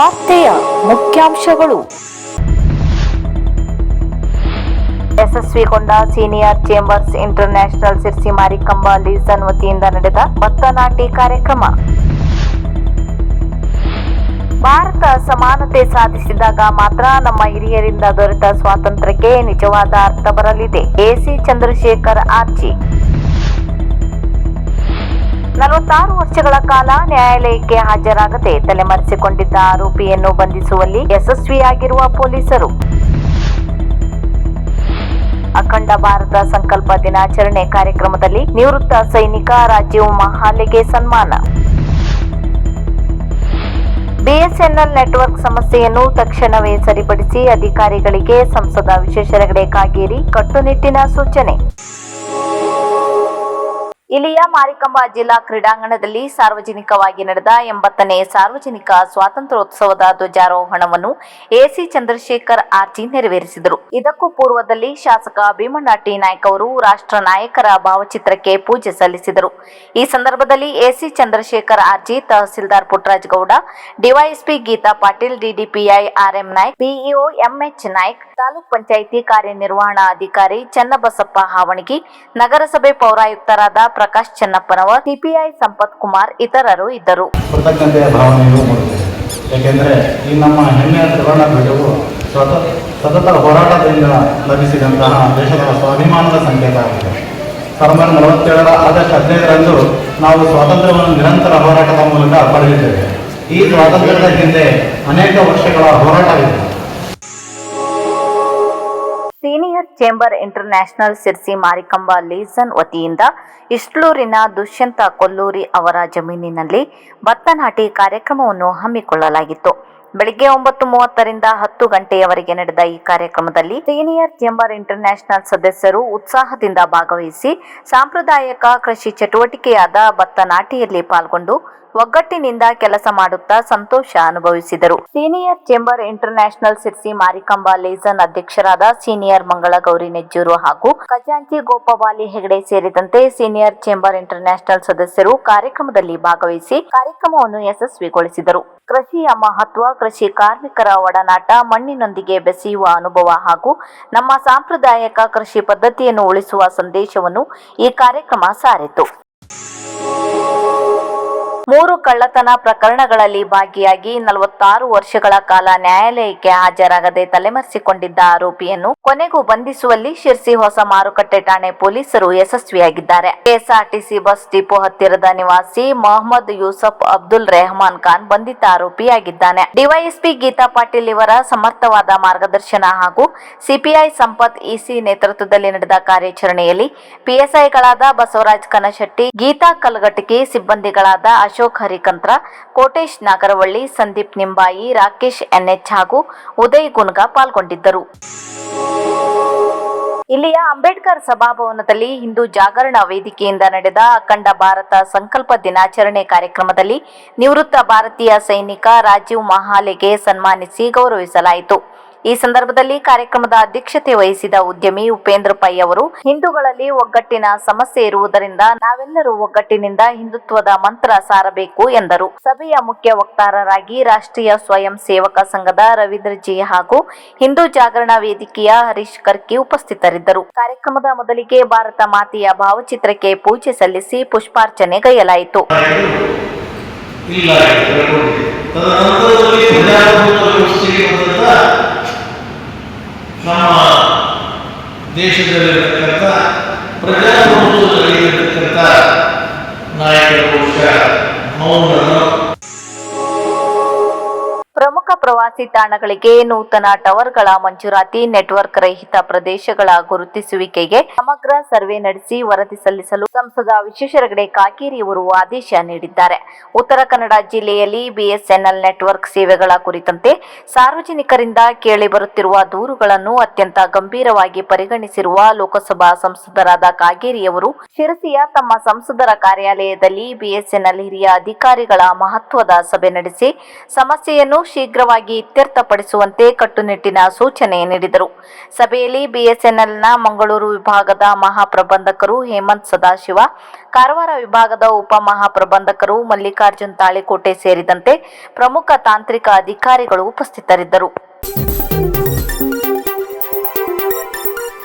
ವಾರ್ತೆಯ ಮುಖ್ಯಾಂಶಗಳು. ಯಶಸ್ವಿಗೊಂಡ senior chambers international Sirsi Marikamba ಲೀಸನ್ ವತಿಯಿಂದ ನಡೆದ ಭತ್ತ ನಾಟಿ ಕಾರ್ಯಕ್ರಮ. ಭಾರತ ಸಮಾನತೆ ಸಾಧಿಸಿದಾಗ ಮಾತ್ರ ನಮ್ಮ ಹಿರಿಯರಿಂದ ದೊರೆತ ಸ್ವಾತಂತ್ರ್ಯಕ್ಕೆ ನಿಜವಾದ ಅರ್ಥ ಬರಲಿದೆ. ಎಸಿ ಚಂದ್ರಶೇಖರ್ ಆರ್ಜಿ. 46 ವರ್ಷಗಳ ಕಾಲ ನ್ಯಾಯಾಲಯಕ್ಕೆ ಹಾಜರಾಗದೆ ತಲೆಮರೆಸಿಕೊಂಡಿದ್ದ ಆರೋಪಿಯನ್ನು ಬಂಧಿಸುವಲ್ಲಿ ಯಶಸ್ವಿಯಾಗಿರುವ ಪೊಲೀಸರು. ಅಖಂಡ ಭಾರತ ಸಂಕಲ್ಪ ದಿನಾಚರಣೆ ಕಾರ್ಯಕ್ರಮದಲ್ಲಿ ನಿವೃತ್ತ ಸೈನಿಕ ರಾಜೀವ್ ಮಹಾಲೆಗೆ ಸನ್ಮಾನ. ಬಿಎಸ್ಎನ್ಎಲ್ ನೆಟ್ವರ್ಕ್ ಸಮಸ್ಯೆಯನ್ನು ತಕ್ಷಣವೇ ಸರಿಪಡಿಸಿ ಅಧಿಕಾರಿಗಳಿಗೆ ಸಂಸದ ವಿಶ್ವೇಶ್ವರ ಕಾಗೇರಿ ಕಟ್ಟುನಿಟ್ಟಿನ ಸೂಚನೆ. ಇಲ್ಲಿಯ ಮಾರಿಕಂಬ ಜಿಲ್ಲಾ ಕ್ರೀಡಾಂಗಣದಲ್ಲಿ ಸಾರ್ವಜನಿಕವಾಗಿ ನಡೆದ 80ನೇ ಸಾರ್ವಜನಿಕ ಸ್ವಾತಂತ್ರ್ಯೋತ್ಸವದ ಧ್ವಜಾರೋಹಣವನ್ನು ಎಸಿ ಚಂದ್ರಶೇಖರ್ ಆರ್ಜಿ ನೆರವೇರಿಸಿದರು. ಇದಕ್ಕೂ ಪೂರ್ವದಲ್ಲಿ ಶಾಸಕ ಭೀಮಣ್ಣ ಟಿ ನಾಯ್ಕ ಅವರು ರಾಷ್ಟ್ರ ನಾಯಕರ ಭಾವಚಿತ್ರಕ್ಕೆ ಪೂಜೆ ಸಲ್ಲಿಸಿದರು. ಈ ಸಂದರ್ಭದಲ್ಲಿ AC Chandrashekhar R G, tahsildar Puttaraja Gowda, DYSP Geetha Patil, DDPI R M Naik, PEO M H Naik, taluk panchayat ಕಾರ್ಯನಿರ್ವಹಣಾ ಅಧಿಕಾರಿ ಚನ್ನಬಸಪ್ಪ ಹಾವಣಗಿ, ನಗರಸಭೆ ಪೌರಾಯುಕ್ತರಾದ ಪ್ರಕಾಶ್ ಚನ್ನಪ್ಪನವರ್, ಸಿಪಿಐ ಸಂಪತ್ ಕುಮಾರ್ ಇತರರು ಇದ್ದರು. ಕೃತಜ್ಞತೆಯ ಭಾವನೆಯೂ ಮೂಡಿದೆ. ಏಕೆಂದರೆ ಈ ನಮ್ಮ ಹೆಮ್ಮೆಯ ತ್ರಿವರ್ಣ ಧ್ವಜವು ಸತತ ಹೋರಾಟದಿಂದ ಲಭಿಸಿದಂತಹ ದೇಶದ ಸ್ವಾಭಿಮಾನದ ಸಂಕೇತ ಆಗಿದೆ. 1947 ಆಗಸ್ಟ್ 15ರಂದು ನಾವು ಸ್ವಾತಂತ್ರ್ಯವನ್ನು ನಿರಂತರ ಹೋರಾಟದ ಮೂಲಕ ಪಡೆದಿದ್ದೇವೆ. ಈ ಸ್ವಾತಂತ್ರ್ಯದ ಹಿಂದೆ ಅನೇಕ ವರ್ಷಗಳ ಹೋರಾಟವಿದೆ. Senior chamber international Sirsi Marikamba ಲೀಸನ್ ವತಿಯಿಂದ ಇಸ್ಲೂರಿನ ದುಷ್ಯಂತ ಕೊಲ್ಲೂರಿ ಅವರ ಜಮೀನಿನಲ್ಲಿ ಭತ್ತ ನಾಟಿ ಕಾರ್ಯಕ್ರಮವನ್ನು ಹಮ್ಮಿಕೊಳ್ಳಲಾಗಿತ್ತು. ಬೆಳಗ್ಗೆ 9:30ರಿಂದ 10 ಗಂಟೆಯವರೆಗೆ ನಡೆದ ಈ ಕಾರ್ಯಕ್ರಮದಲ್ಲಿ ಸೀನಿಯರ್ ಚೇಂಬರ್ ಇಂಟರ್ನ್ಯಾಷನಲ್ ಸದಸ್ಯರು ಉತ್ಸಾಹದಿಂದ ಭಾಗವಹಿಸಿ ಸಾಂಪ್ರದಾಯಿಕ ಕೃಷಿ ಚಟುವಟಿಕೆಯಾದ ಭತ್ತ ನಾಟಿಯಲ್ಲಿ ಪಾಲ್ಗೊಂಡು ಒಗ್ಗಟ್ಟಿನಿಂದ ಕೆಲಸ ಮಾಡುತ್ತಾ ಸಂತೋಷ ಅನುಭವಿಸಿದರು. Senior chamber international Sirsi Marikamba ಲೀಸನ್ ಅಧ್ಯಕ್ಷರಾದ ಸೀನಿಯರ್ ಮಂಗಳಗೌರಿ ನೆಜ್ಜೂರು ಹಾಗೂ ಖಜಾಂಚಿ ಗೋಪಬಾಲಿ ಹೆಗಡೆ ಸೇರಿದಂತೆ ಸೀನಿಯರ್ ಚೇಂಬರ್ ಇಂಟರ್ನ್ಯಾಷನಲ್ ಸದಸ್ಯರು ಕಾರ್ಯಕ್ರಮದಲ್ಲಿ ಭಾಗವಹಿಸಿ ಕಾರ್ಯಕ್ರಮವನ್ನು ಯಶಸ್ವಿಗೊಳಿಸಿದರು. ಕೃಷಿಯ ಮಹತ್ವ, ಕೃಷಿ ಕಾರ್ಮಿಕರ ಒಡನಾಟ, ಮಣ್ಣಿನೊಂದಿಗೆ ಬೆಸೆಯುವ ಅನುಭವ ಹಾಗೂ ನಮ್ಮ ಸಾಂಪ್ರದಾಯಿಕ ಕೃಷಿ ಪದ್ಧತಿಯನ್ನು ಉಳಿಸುವ ಸಂದೇಶವನ್ನು ಈ ಕಾರ್ಯಕ್ರಮ ಸಾರಿತು. 3 ಕಳ್ಳತನ ಪ್ರಕರಣಗಳಲ್ಲಿ ಭಾಗಿಯಾಗಿ 46 ವರ್ಷಗಳ ಕಾಲ ನ್ಯಾಯಾಲಯಕ್ಕೆ ಹಾಜರಾಗದೆ ತಲೆಮರೆಸಿಕೊಂಡಿದ್ದ ಆರೋಪಿಯನ್ನು ಕೊನೆಗೂ ಬಂಧಿಸುವಲ್ಲಿ ಶಿರ್ಸಿ ಹೊಸ ಮಾರುಕಟ್ಟೆ ಠಾಣೆ ಪೊಲೀಸರು ಯಶಸ್ವಿಯಾಗಿದ್ದಾರೆ. ಕೆಎಸ್ಆರ್ಟಿಸಿ ಬಸ್ ಡಿಪೋ ಹತ್ತಿರದ ನಿವಾಸಿ ಮೊಹಮ್ಮದ್ ಯೂಸಫ್ ಅಬ್ದುಲ್ ರೆಹಮಾನ್ ಖಾನ್ ಬಂಧಿತ ಆರೋಪಿಯಾಗಿದ್ದಾನೆ. ಡಿವೈಎಸ್ಪಿ ಗೀತಾ ಪಾಟೀಲ್ ಇವರ ಸಮರ್ಥವಾದ ಮಾರ್ಗದರ್ಶನ ಹಾಗೂ ಸಿಪಿಐ ಸಂಪತ್ ಇಸಿ ನೇತೃತ್ವದಲ್ಲಿ ನಡೆದ ಕಾರ್ಯಾಚರಣೆಯಲ್ಲಿ ಪಿಎಸ್ಐಗಳಾದ ಬಸವರಾಜ್ ಕನಶೆಟ್ಟಿ, ಗೀತಾ ಕಲ್ಗಟಗಿ, ಸಿಬ್ಬಂದಿಗಳಾದ ಅಶೋಕ್ ಹರಿಕಂತ್ರ, ಕೋಟೇಶ್ ನಾಗರವಳ್ಳಿ, ಸಂದೀಪ್ ನಿಂಬಾಯಿ, ರಾಕೇಶ್ ಎನ್ಎಚ್ ಹಾಗೂ ಉದಯ್ ಗುನ್ಗಾ ಪಾಲ್ಗೊಂಡಿದ್ದರು. ಇಲ್ಲಿಯ ಅಂಬೇಡ್ಕರ್ ಸಭಾಭವನದಲ್ಲಿ ಹಿಂದೂ ಜಾಗರಣ ವೇದಿಕೆಯಿಂದ ನಡೆದ ಅಖಂಡ ಭಾರತ ಸಂಕಲ್ಪ ದಿನಾಚರಣೆ ಕಾರ್ಯಕ್ರಮದಲ್ಲಿ ನಿವೃತ್ತ ಭಾರತೀಯ ಸೈನಿಕ ರಾಜೀವ್ ಮಹಾಲೆಗೆ ಸನ್ಮಾನಿಸಿ ಗೌರವಿಸಲಾಯಿತು. ಈ ಸಂದರ್ಭದಲ್ಲಿ ಕಾರ್ಯಕ್ರಮದ ಅಧ್ಯಕ್ಷತೆ ವಹಿಸಿದ ಉದ್ಯಮಿ ಉಪೇಂದ್ರ ಪೈ ಅವರು, ಹಿಂದೂಗಳಲ್ಲಿ ಒಗ್ಗಟ್ಟಿನ ಸಮಸ್ಯೆ ಇರುವುದರಿಂದ ನಾವೆಲ್ಲರೂ ಒಗ್ಗಟ್ಟಿನಿಂದ ಹಿಂದುತ್ವದ ಮಂತ್ರ ಸಾರಬೇಕು ಎಂದರು. ಸಭೆಯ ಮುಖ್ಯ ವಕ್ತಾರರಾಗಿ ರಾಷ್ಟ್ರೀಯ ಸ್ವಯಂ ಸೇವಕ ಸಂಘದ ರವೀಂದ್ರ ಜಿ ಹಾಗೂ ಹಿಂದೂ ಜಾಗರಣ ವೇದಿಕೆಯ ಹರೀಶ್ ಕರ್ಕಿ ಉಪಸ್ಥಿತರಿದ್ದರು. ಕಾರ್ಯಕ್ರಮದ ಮೊದಲಿಗೆ ಭಾರತ ಮಾತೆಯ ಭಾವಚಿತ್ರಕ್ಕೆ ಪೂಜೆ ಸಲ್ಲಿಸಿ ಪುಷ್ಪಾರ್ಚನೆ ಗೈಯಲಾಯಿತು. ನಮ್ಮ ದೇಶದಲ್ಲಿರತಕ್ಕಂಥ ಪ್ರಜಾಪ್ರಭುತ್ವದಲ್ಲಿರತಕ್ಕಂಥ ನಾಯಕರ ಬಹುಶಃ ಮೌನವನ್ನು ಪ್ರಮುಖ ಪ್ರವಾಸಿ ತಾಣಗಳಿಗೆ ನೂತನ ಟವರ್ಗಳ ಮಂಜೂರಾತಿ, ನೆಟ್ವರ್ಕ್ ರಹಿತ ಪ್ರದೇಶಗಳ ಗುರುತಿಸುವಿಕೆಗೆ ಸಮಗ್ರ ಸರ್ವೆ ನಡೆಸಿ ವರದಿ ಸಲ್ಲಿಸಲು ಸಂಸದ ವಿಶ್ವೇಶ್ವರ ಕಾಗೇರಿಯವರು ಆದೇಶ ನೀಡಿದ್ದಾರೆ. ಉತ್ತರ ಕನ್ನಡ ಜಿಲ್ಲೆಯಲ್ಲಿ ಬಿಎಸ್ಎನ್ಎಲ್ ನೆಟ್ವರ್ಕ್ ಸೇವೆಗಳ ಕುರಿತಂತೆ ಸಾರ್ವಜನಿಕರಿಂದ ಕೇಳಿಬರುತ್ತಿರುವ ದೂರುಗಳನ್ನು ಅತ್ಯಂತ ಗಂಭೀರವಾಗಿ ಪರಿಗಣಿಸಿರುವ ಲೋಕಸಭಾ ಸಂಸದರಾದ ಕಾಗೇರಿಯವರು ಶಿರಸಿಯ ತಮ್ಮ ಸಂಸದರ ಕಾರ್ಯಾಲಯದಲ್ಲಿ ಬಿಎಸ್ಎನ್ಎಲ್ ಹಿರಿಯ ಅಧಿಕಾರಿಗಳ ಮಹತ್ವದ ಸಭೆ ನಡೆಸಿ ಸಮಸ್ಯೆಯನ್ನು ಶೀಘ್ರವಾಗಿ ತ್ವರಿತವಾಗಿ ಇತ್ಯರ್ಥಪಡಿಸುವಂತೆ ಕಟ್ಟುನಿಟ್ಟಿನ ಸೂಚನೆ ನೀಡಿದರು. ಸಭೆಯಲ್ಲಿ ಬಿಎಸ್ಎನ್ಎಲ್ನ ಮಂಗಳೂರು ವಿಭಾಗದ ಮಹಾಪ್ರಬಂಧಕರು ಹೇಮಂತ್ ಸದಾಶಿವ, ಕಾರವಾರ ವಿಭಾಗದ ಉಪ ಮಹಾಪ್ರಬಂಧಕರು ಮಲ್ಲಿಕಾರ್ಜುನ್ ತಾಳಿಕೋಟೆ ಸೇರಿದಂತೆ ಪ್ರಮುಖ ತಾಂತ್ರಿಕ ಅಧಿಕಾರಿಗಳು ಉಪಸ್ಥಿತರಿದ್ದರು.